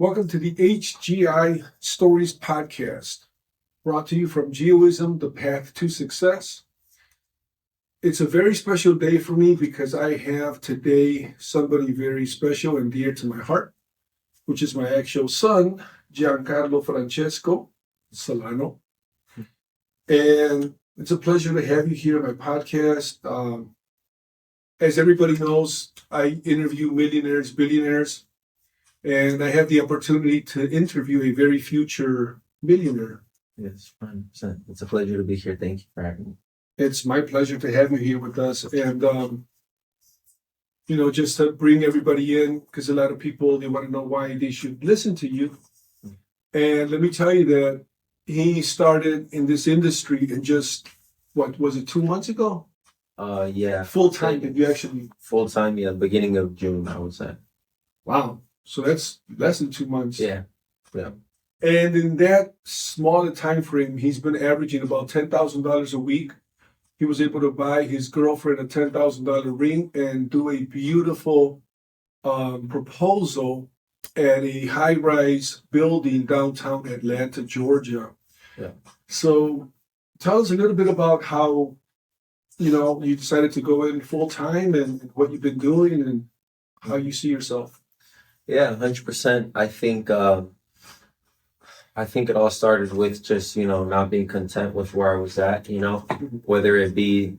Welcome to the HGI Stories podcast, brought to you from Gio'ism, the path to success. It's a very special day for me because I have today somebody very special and dear to my heart, which is my actual son, Giancarlo Francesco Solano. And it's a pleasure to have you here on my podcast. As everybody knows, I interview millionaires, billionaires, and I have the opportunity to interview a very future millionaire. Yes, 100%. It's a pleasure to be here. Thank you for having me. It's my pleasure to have you here with us. And, just to bring everybody in, because a lot of people, they want to know why they should listen to you. And let me tell you that he started in this industry in just, what was it, 2 months ago? Yeah. Full time, did you actually? Full time, yeah, beginning of June, I would say. Wow. So that's less than 2 months. Yeah. And in that smaller time frame, he's been averaging about $10,000 a week. He was able to buy his girlfriend a $10,000 ring and do a beautiful proposal at a high-rise building downtown Atlanta, Georgia. Yeah. So tell us a little bit about how, you decided to go in full time and what you've been doing and how you see yourself. Yeah, 100%. I think it all started with just, not being content with where I was at, whether it be,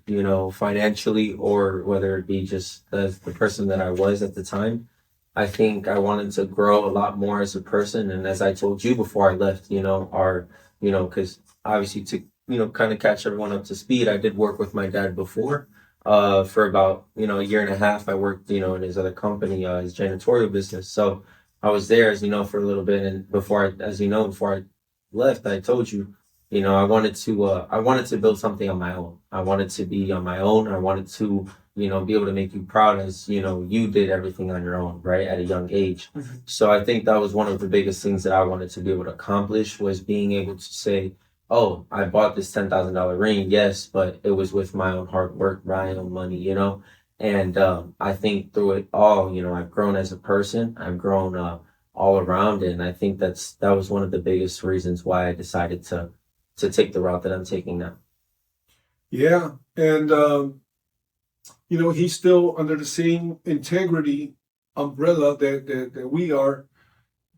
financially or whether it be just as the person that I was at the time. I think I wanted to grow a lot more as a person. And as I told you before I left, because obviously to, kind of catch everyone up to speed, I did work with my dad before. For about, a year and a half, I worked, in his other company, his janitorial business. So I was there, as you know, for a little bit. And before I left, I told you, I wanted to build something on my own. I wanted to be on my own. I wanted to, be able to make you proud as, you did everything on your own, right, at a young age. Mm-hmm. So I think that was one of the biggest things that I wanted to be able to accomplish, was being able to say, oh, I bought this $10,000 ring, yes, but it was with my own hard work, my own money, And I think through it all, I've grown as a person. I've grown all around it, and I think that was one of the biggest reasons why I decided to take the route that I'm taking now. Yeah, and he's still under the same integrity umbrella that we are,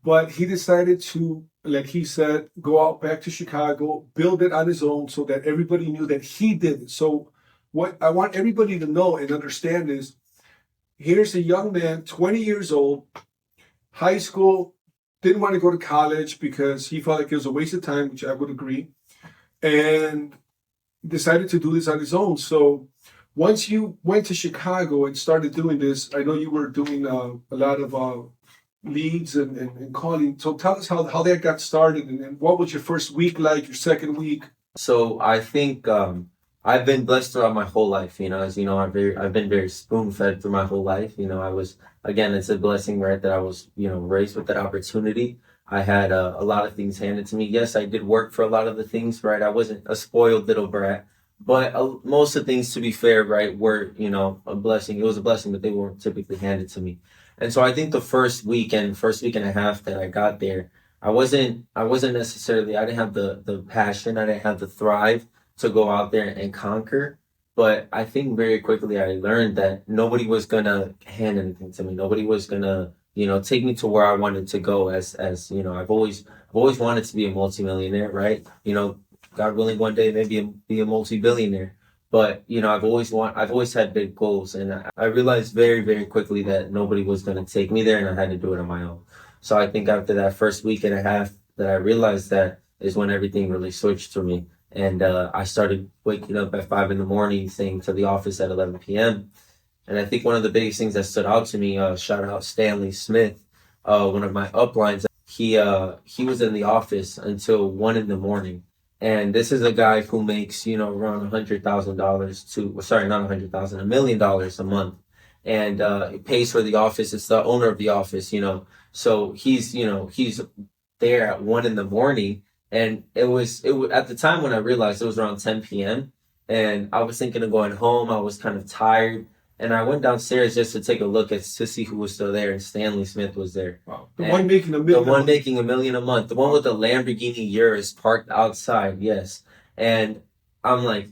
but he decided to, like he said, go out back to Chicago, build it on his own so that everybody knew that he did it. So what I want everybody to know and understand is, here's a young man, 20 years old, high school, didn't want to go to college because he felt like it was a waste of time, which I would agree, and decided to do this on his own. So once you went to Chicago and started doing this, I know you were doing a lot of leads and calling. So tell us how that got started and what was your first week like, your second week? So I think I've been blessed throughout my whole life. As you know, I've been very spoon fed through my whole life. I was, again, it's a blessing, right, that I was raised with that opportunity. I had a lot of things handed to me. Yes, I did work for a lot of the things, right. I wasn't a spoiled little brat, but most of the things, to be fair, right, were a blessing. It was a blessing, but they weren't typically handed to me. And so I think the first week and a half that I got there, I wasn't necessarily, I didn't have the passion, I didn't have the thrive to go out there and conquer. But I think very quickly I learned that nobody was gonna hand anything to me. Nobody was gonna, take me to where I wanted to go. As I've always wanted to be a multimillionaire, right? God willing, one day maybe be a multi-billionaire. But I've always had big goals, and I realized very, very quickly that nobody was going to take me there, and I had to do it on my own. So I think after that first week and a half that I realized that is when everything really switched for me, and I started waking up at 5 a.m, saying to the office at 11 p.m. And I think one of the biggest things that stood out to me, shout out Stanley Smith, one of my uplines. He was in the office until 1 a.m. And this is a guy who makes, around $100,000 not 100,000, $1 million a month. And it pays for the office. It's the owner of the office, So he's there at 1 a.m. And it was at the time when I realized it was around 10 p.m. And I was thinking of going home. I was kind of tired. And I went downstairs just to take a look to see who was still there, and Stanley Smith was there. Wow. The And one making a the million. one making $1 million a month, the one with the Lamborghini Urus parked outside, yes. And I'm like,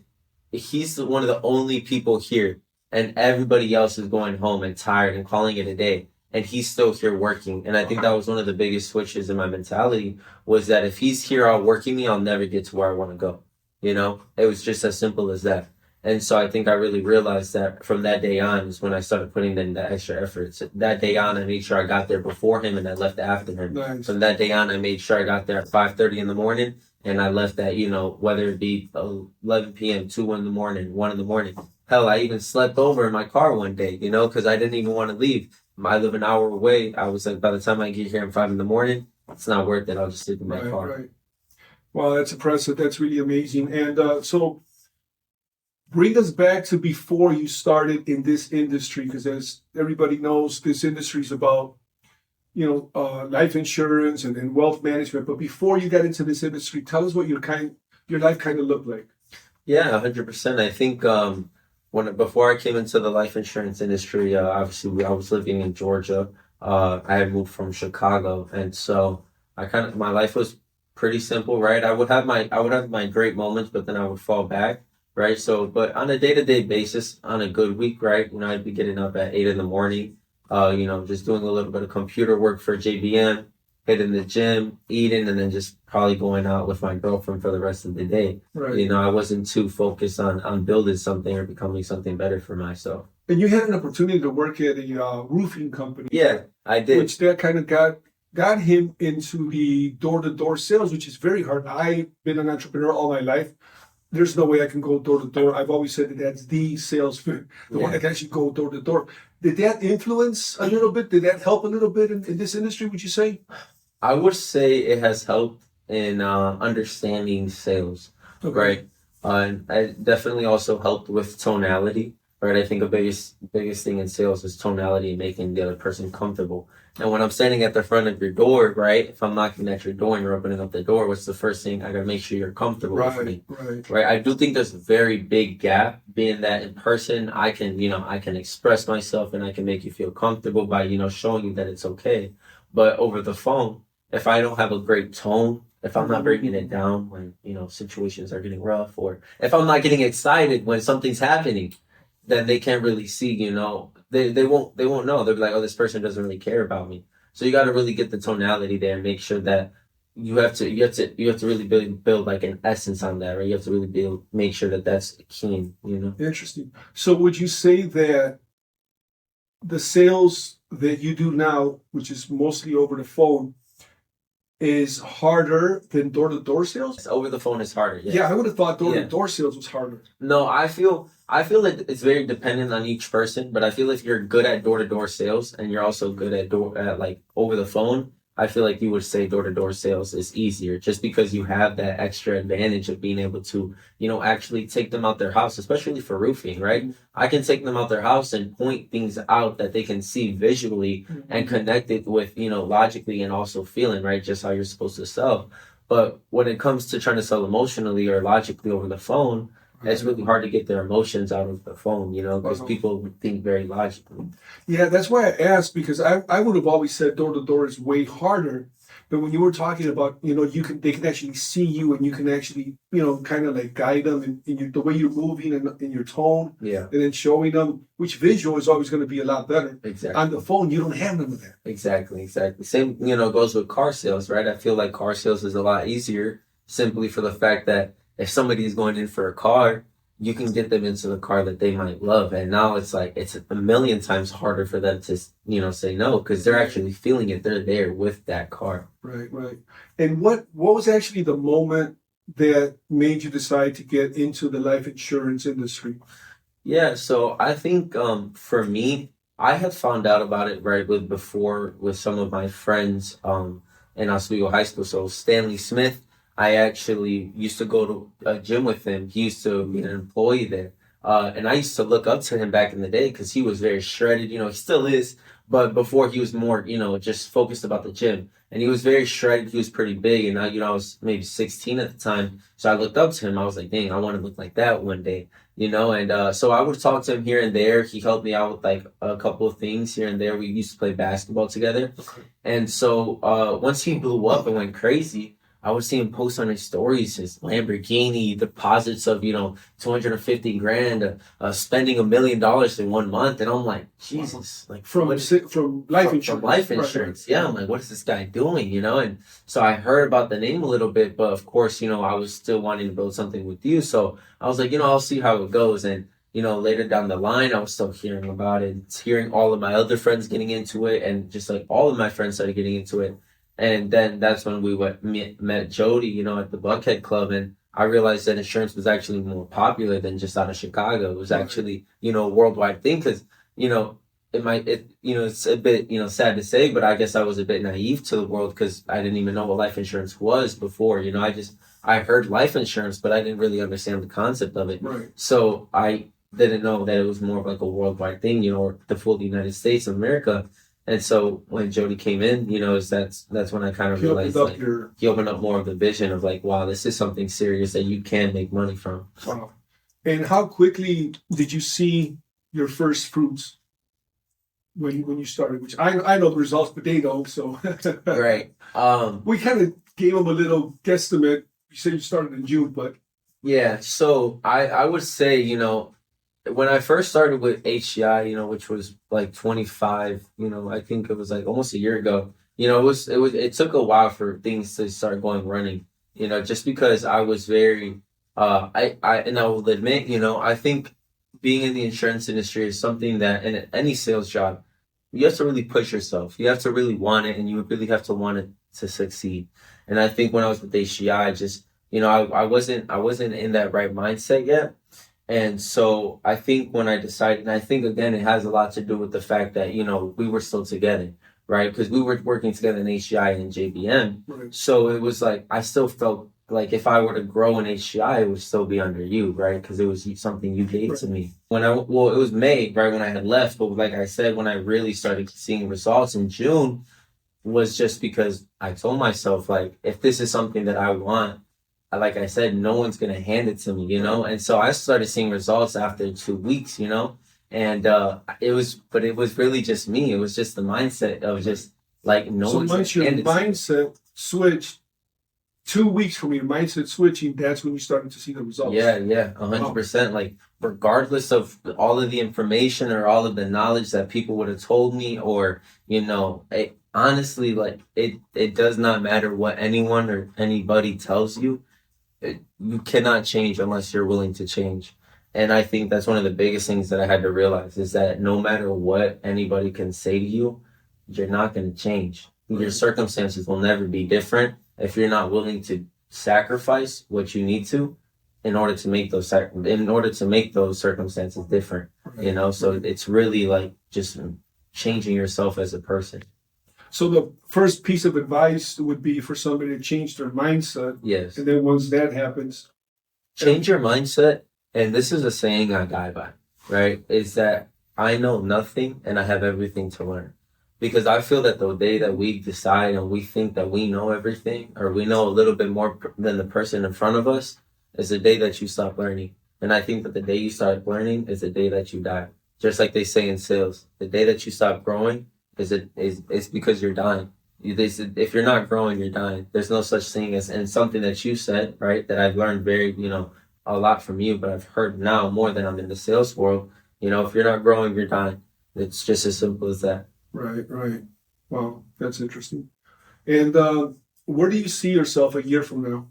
he's one of the only people here, and everybody else is going home and tired and calling it a day, and he's still here working. And I think that was one of the biggest switches in my mentality, was that if he's here outworking me, I'll never get to where I want to go. You know, it was just as simple as that. And so I think I really realized that from that day on is when I started putting in the extra efforts. That day on, I made sure I got there before him and I left after him. Nice. From that day on, I made sure I got there at 5:30 in the morning, and I left at, whether it be 11 p.m., 2 in the morning, 1 in the morning. Hell, I even slept over in my car one day, because I didn't even want to leave. I live an hour away. I was like, by the time I get here at 5 in the morning, it's not worth it. I'll just sleep in my car. Right. Wow, that's impressive. That's really amazing. And so bring us back to before you started in this industry, because as everybody knows, this industry is about, life insurance and wealth management. But before you got into this industry, tell us what your life kind of looked like. Yeah, 100%. I think before I came into the life insurance industry, obviously I was living in Georgia. I had moved from Chicago, and so my life was pretty simple, right? I would have my great moments, but then I would fall back, right? So, but on a day-to-day basis, on a good week, right? I'd be getting up at 8 in the morning, just doing a little bit of computer work for JBM, hitting the gym, eating, and then just probably going out with my girlfriend for the rest of the day. Right. I wasn't too focused on building something or becoming something better for myself. And you had an opportunity to work at a roofing company. Yeah, I did. Which that kind of got him into the door-to-door sales, which is very hard. I've been an entrepreneur all my life. There's no way I can go door to door. I've always said that that's the salesman, one that can actually go door to door. Did that influence a little bit? Did that help a little bit in this industry, would you say? I would say it has helped in understanding sales, right? And it definitely also helped with tonality, right? I think the biggest thing in sales is tonality and making the other person comfortable. And when I'm standing at the front of your door, right? If I'm knocking at your door and you're opening up the door, what's the first thing? I gotta make sure you're comfortable with me, right? I do think there's a very big gap, being that in person, I can express myself and I can make you feel comfortable by, showing you that it's okay. But over the phone, if I don't have a great tone, if I'm not bringing it down when, situations are getting rough, or if I'm not getting excited when something's happening, then they can't really see, they won't know. They'll be like, oh, this person doesn't really care about me. So you got to really get the tonality there and make sure that you have to really build like an essence on that, right? You have to really make sure that that's keen, Interesting. So would you say that the sales that you do now, which is mostly over the phone, is harder than door-to-door sales? Over the phone is harder. Yes. Yeah, I would have thought door-to-door sales was harder. No, I feel like it's very dependent on each person, but I feel if you're good at door-to-door sales and you're also good at like over the phone, I feel like you would say door-to-door sales is easier, just because you have that extra advantage of being able to, actually take them out their house, especially for roofing, right? I can take them out their house and point things out that they can see visually and connect it with, logically and also feeling, right? Just how you're supposed to sell. But when it comes to trying to sell emotionally or logically over the phone, it's really hard to get their emotions out of the phone, because people think very logically. Yeah, that's why I asked, because I would have always said door to door is way harder. But when you were talking about, they can actually see you and you can actually, kind of like guide them in the way you're moving and in your tone. Yeah. And then showing them, which visual is always going to be a lot better. Exactly. On the phone, you don't have none of that. Exactly. Same, goes with car sales, right? I feel like car sales is a lot easier simply for the fact that if somebody is going in for a car, you can get them into the car that they might love. And now it's like, it's a million times harder for them to, say no, because they're actually feeling it. They're there with that car. Right. And what was actually the moment that made you decide to get into the life insurance industry? Yeah. So I think, for me, I had found out about it before with some of my friends, in Oswego High School. So Stanley Smith, I actually used to go to a gym with him. He used to be an employee there. And I used to look up to him back in the day because he was very shredded. He still is, But before he was more, just focused about the gym. And he was very shredded. He was pretty big. And I was maybe 16 at the time. So I looked up to him. I was like, dang, I want to look like that one day, And so I would talk to him here and there. He helped me out with like a couple of things here and there. We used to play basketball together. And so once he blew up and went crazy, I would see him post on his stories his Lamborghini deposits of 250 grand, spending $1 million in 1 month, and I'm like, Jesus, like from life insurance. From life insurance, yeah. I'm like, what is this guy doing? And so I heard about the name a little bit, but of course, I was still wanting to build something with you, so I was like, I'll see how it goes, and later down the line, I was still hearing about it, hearing all of my other friends getting into it, and just like all of my friends started getting into it. And then that's when we met Jody, at the Buckhead Club. And I realized that insurance was actually more popular than just out of Chicago. It was actually, a worldwide thing because, it's a bit, sad to say, but I guess I was a bit naive to the world because I didn't even know what life insurance was before. I heard life insurance, but I didn't really understand the concept of it. Right. So I didn't know that it was more of like a worldwide thing, or the full United States of America. And so when Jody came in, that's when I kind of realized he opened up more of the vision of like, wow, this is something serious that you can make money from. Wow. And how quickly did you see your first fruits when you started? Which I know the results, but they don't. So right. We kind of gave them a little guesstimate. You said you started in June, but yeah. So I would say, when I first started with HCI, which was like 25, I think it was like almost a year ago, it took a while for things to start running, just because I was very, and I will admit, I think being in the insurance industry is something that in any sales job, you have to really push yourself. You have to really want it, and you really have to want it to succeed. And I think when I was with HCI, just, I wasn't in that right mindset yet. And so I think when I decided, and I think again, it has a lot to do with the fact that, we were still together, right? Because we were working together in HCI and JBM. right. So it was like, I still felt like if I were to grow in HCI, it would still be under you, right? Because it was something you gave to me. It was May, right, when I had left. But like I said, when I really started seeing results in June was just because I told myself, like, if this is something that I want, like I said, no one's going to hand it to me, And so I started seeing results after 2 weeks, And it was really just me. It was just the mindset of just like no one's once your mindset switched, 2 weeks from your mindset switching, that's when you started to see the results. Yeah, 100%. Like regardless of all of the information or all of the knowledge that people would have told me, or honestly, like it does not matter what anyone or anybody tells you. You cannot change unless you're willing to change. And I think that's one of the biggest things that I had to realize is that no matter what anybody can say to you, you're not going to change. Your circumstances will never be different if you're not willing to sacrifice what you need to in order to make those circumstances different. So it's really like just changing yourself as a person. So the first piece of advice would be for somebody to change their mindset. Yes. And then once that happens, change your mindset. And this is a saying I die by, right? Is that I know nothing and I have everything to learn. Because I feel that the day that we decide and we think that we know everything, or we know a little bit more than the person in front of us, is the day that you stop learning. And I think that the day you start learning is the day that you die. Just like they say in sales, the day that you stop growing it's because you're dying. If you're not growing, you're dying. There's no such thing as, and something that you said, right, that I've learned very, a lot from you, but I've heard now more than I'm in the sales world. If you're not growing, you're dying. It's just as simple as that. Right. Wow, that's interesting. And where do you see yourself a year from now?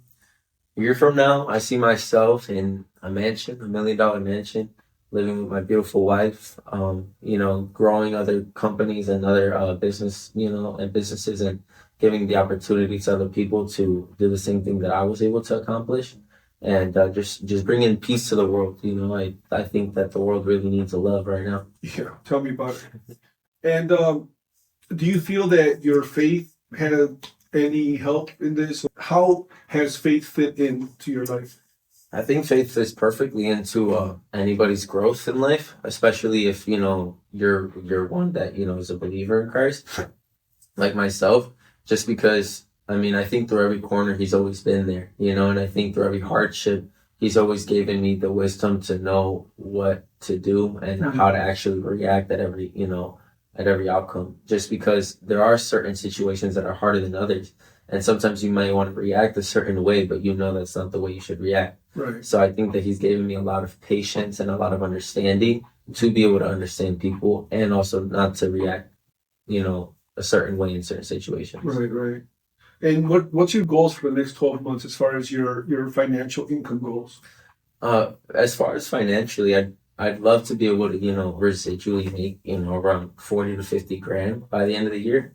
A year from now, I see myself in a mansion, $1 million mansion, living with my beautiful wife, growing other companies and other businesses and giving the opportunity to other people to do the same thing that I was able to accomplish. And just bringing peace to the world. I think that the world really needs a love right now. Yeah, tell me about it. And do you feel that your faith had any help in this? How has faith fit into your life? I think faith fits perfectly into anybody's growth in life, especially if you're one that is a believer in Christ, like myself. Just because I think through every corner He's always been there, and I think through every hardship He's always given me the wisdom to know what to do and how to actually react at every outcome. Just because there are certain situations that are harder than others, and sometimes you might want to react a certain way, but that's not the way you should react. Right. So I think that He's given me a lot of patience and a lot of understanding to be able to understand people and also not to react, a certain way in certain situations. Right, right. And what's your goals for the next 12 months as far as your financial income goals? As far as financially, I'd love to be able to, residually make, around 40 to 50 grand by the end of the year,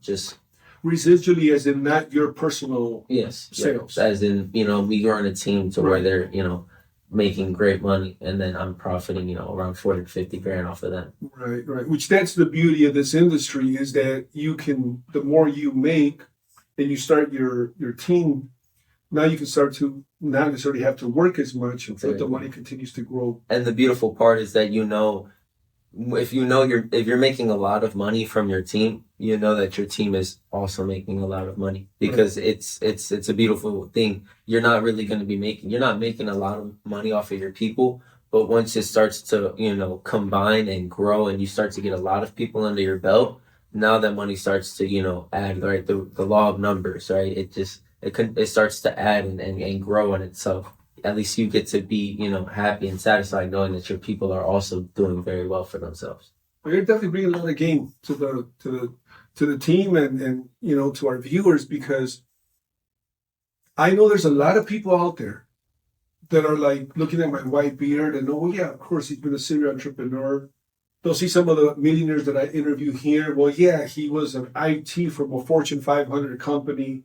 just Residually, as in not your personal yes, sales. as in, we run a team to where they're, making great money and then I'm profiting, around 40 to 50 grand off of that. Right, right. Which that's the beauty of this industry is that the more you make and you start your team, now you can start to not necessarily have to work as much, but the money continues to grow. And the beautiful part is that if you're making a lot of money from your team, that your team is also making a lot of money because it's a beautiful thing. You're not making a lot of money off of your people, but once it starts to combine and grow and you start to get a lot of people under your belt, now that money starts to add, right? The law of numbers, right? It starts to add and grow in itself. At least you get to be, happy and satisfied knowing that your people are also doing very well for themselves. Well, you're definitely bringing a lot of game to the team and to our viewers, because I know there's a lot of people out there that are like looking at my white beard and oh yeah, of course he's been a serial entrepreneur. They'll see some of the millionaires that I interview here. Well, yeah, he was an IT from a Fortune 500 company.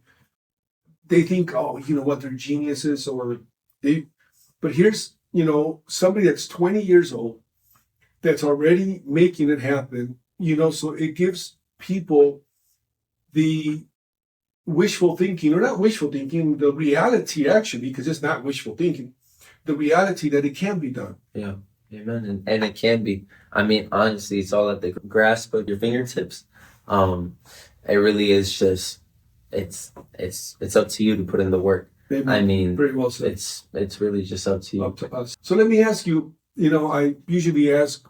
They think, oh, you know what, they're geniuses, but here's, somebody that's 20 years old that's already making it happen, so it gives people the wishful thinking, or not wishful thinking, the reality actually, because it's not wishful thinking, the reality that it can be done. Yeah. Amen. And it can be. Honestly, it's all at the grasp of your fingertips. It really is just, it's up to you to put in the work. Amen. Very well said. It's really just up to you. Up to us. So let me ask you, I usually ask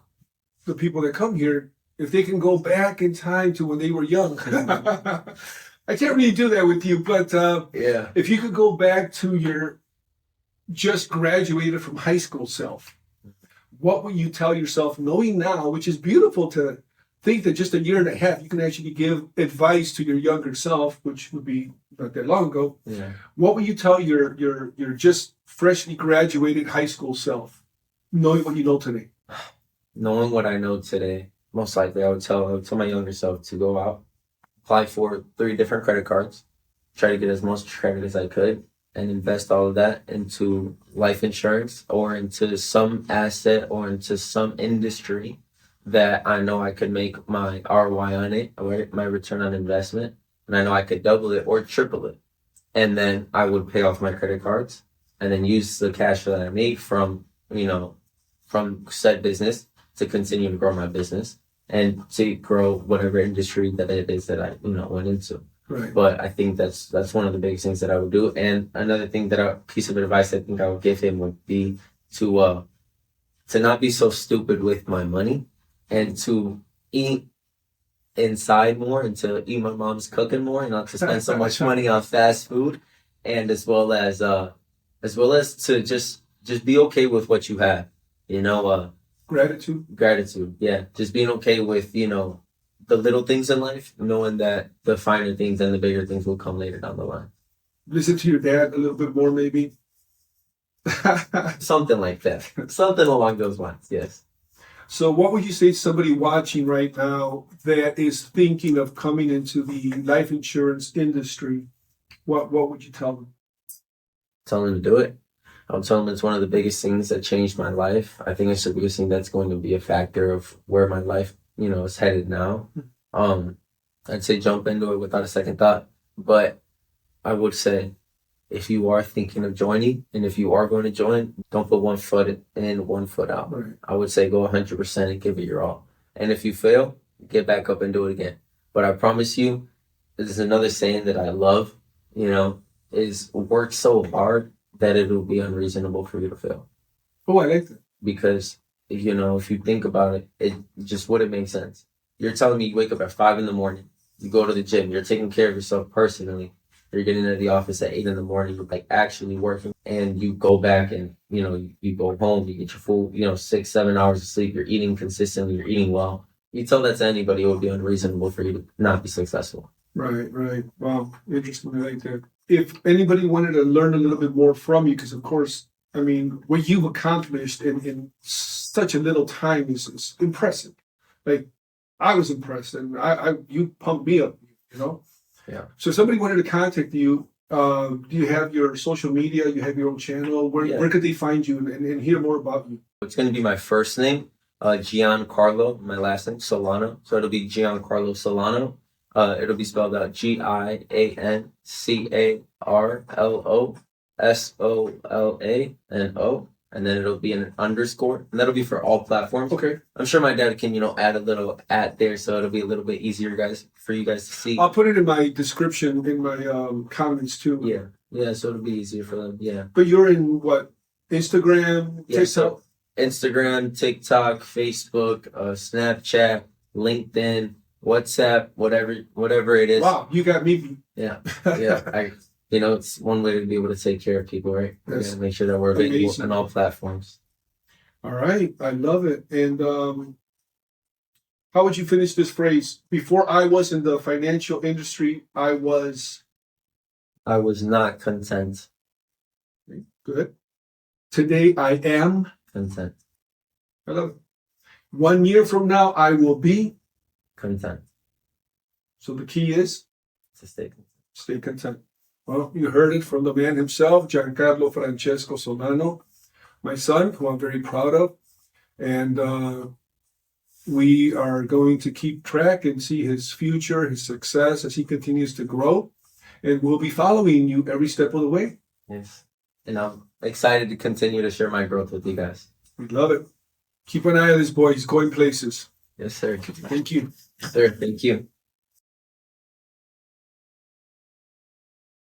the people that come here if they can go back in time to when they were young. I can't really do that with you, but yeah. If you could go back to your just graduated from high school self, what would you tell yourself, knowing now, which is beautiful to think that just a year and a half you can actually give advice to your younger self, which would be not that long ago. Yeah. What would you tell your just freshly graduated high school self, knowing what you know today? Knowing what I know today, most likely I would tell my younger self to go out, apply for 3 different credit cards, try to get as much credit as I could, and invest all of that into life insurance or into some asset or into some industry that I know I could make my ROI on it, or my return on investment, and I know I could double it or triple it. And then I would pay off my credit cards and then use the cash that I made from said business to continue to grow my business and to grow whatever industry that it is that I, went into. Right. But I think that's one of the biggest things that I would do. And another thing piece of advice I think I would give him would be to not be so stupid with my money and to eat inside more and to eat my mom's cooking more and not to spend so much money on fast food, and as well as to just be okay with what you have, gratitude. Yeah. Just being okay with, the little things in life, knowing that the finer things and the bigger things will come later down the line. Listen to your dad a little bit more, maybe. Something like that. Something along those lines. Yes. So what would you say to somebody watching right now that is thinking of coming into the life insurance industry? What would you tell them? Tell them to do it. I would tell them it's one of the biggest things that changed my life. I think it's the biggest thing that's going to be a factor of where my life, is headed now. I'd say jump into it without a second thought. But I would say if you are thinking of joining, and if you are going to join, don't put one foot in, one foot out. Right. I would say go 100% and give it your all. And if you fail, get back up and do it again. But I promise you, this is another saying that I love, is work so hard that it will be unreasonable for you to fail. Oh, I like that. Because, if you think about it, it just wouldn't make sense. You're telling me you wake up at 5 in the morning, you go to the gym, you're taking care of yourself personally, you're getting into the office at 8 in the morning, you're like actually working, and you go back and, you go home, you get your full, 6, 7 hours of sleep, you're eating consistently, you're eating well. You tell that to anybody, it would be unreasonable for you to not be successful. Right. Wow, interesting. I like that. If anybody wanted to learn a little bit more from you, because of course, I mean, what you've accomplished in such a little time is impressive. Like, I was impressed, and you pumped me up, Yeah. So if somebody wanted to contact you, do you have your social media? You have your own channel? Where could they find you and hear more about you? It's going to be my first name, Giancarlo, my last name, Solano. So it'll be Giancarlo Solano. It'll be spelled out GIANCARLOSOLANO. And then it'll be an underscore. And that'll be for all platforms. Okay. I'm sure my dad can, add a little at there, so it'll be a little bit easier, for you guys to see. I'll put it in my description, in my comments too. Yeah, so it'll be easier for them, yeah. But you're in what? Instagram, Yeah, TikTok? so Instagram, TikTok, Facebook, Snapchat, LinkedIn, WhatsApp, whatever it is. Wow, you got me. Yeah. It's one way to be able to take care of people, right? We That's gotta make sure that we're available amazing. on all platforms. All right, I love it. And how would you finish this phrase? Before I was in the financial industry, I was not content. good. Today I am Content. I love it. 1 year from now, I will be Content. So the key is To stay content. stay content. Well, you heard it from the man himself, Giancarlo Francesco Solano, my son, who I'm very proud of. And we are going to keep track and see his future, his success as he continues to grow. And we'll be following you every step of the way. Yes. And I'm excited to continue to share my growth with you guys. We love it. Keep an eye on this boy. He's going places. Yes, sir. Thank you. Sir, thank you.